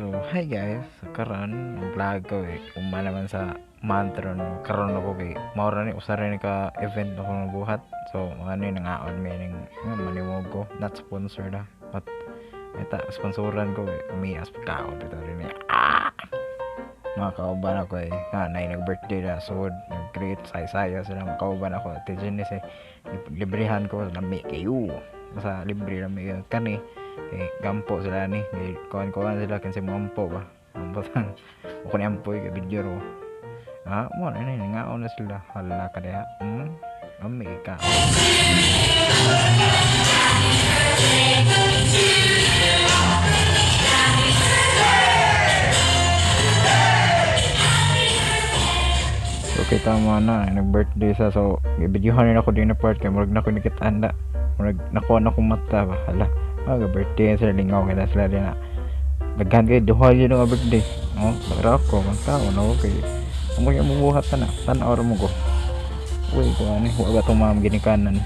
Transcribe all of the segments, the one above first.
So, hi guys. Karon ang vlog ko uma naman sa mantra no. Karon ako maura ni usa rin ka event ako ng buhat. So, ano yung nangaon meaning maniwog ko, not sponsored but eta sponsoran ko may as pagkaon dito rin mga kauban ako nag-birthday na so nag-create saya-saya sila mga kauban ako tiyan librihan ko na may kayo basta libre na may kani gampo sila ni kawan-kawan sila kasi mampo ba mampo tang ako ni ampoy ka video ro mo na ngaon na sila hala ka diha may ka kita mo na nag-birthday sa so i-videohan rin ako din na part kaya murag na ko nakitaan na murag nakuha na akong mata ba hala birthday sa lingaw kaya sila din na daghan kayo duha yun ang birthday para ako mga tao na okay ang mga mabuhat na tanaw mo ko uy kung ano huwag ba itong mga ginikanan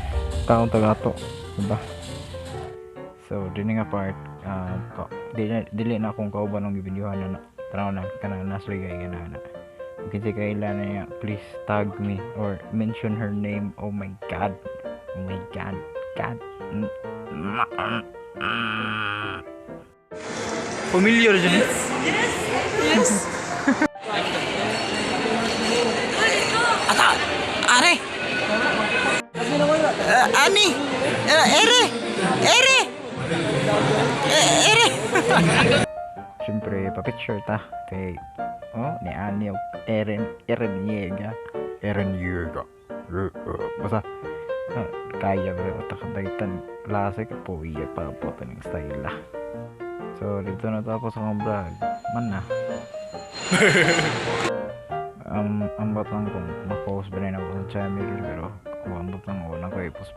taong tagato diba so din nga part dili na akong kauban ng i-videohan na tanaw na kanang nasligay ganana kasi kailan niya please tag me or mention her name oh my god god familiar dyan yes ata are ani ere siyempre pa-picture ta kay ni Ani Eren Yega basta kaya ba takadaitan lasa ka po iya pa po ng style so dito na tapos ang vlog man na ang batang kong ma-post ba rin ako sa channel pero kung ang batang ko na ko i-post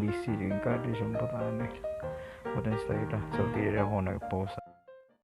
busy yung condition pa tayo wala style so tira ako nag-post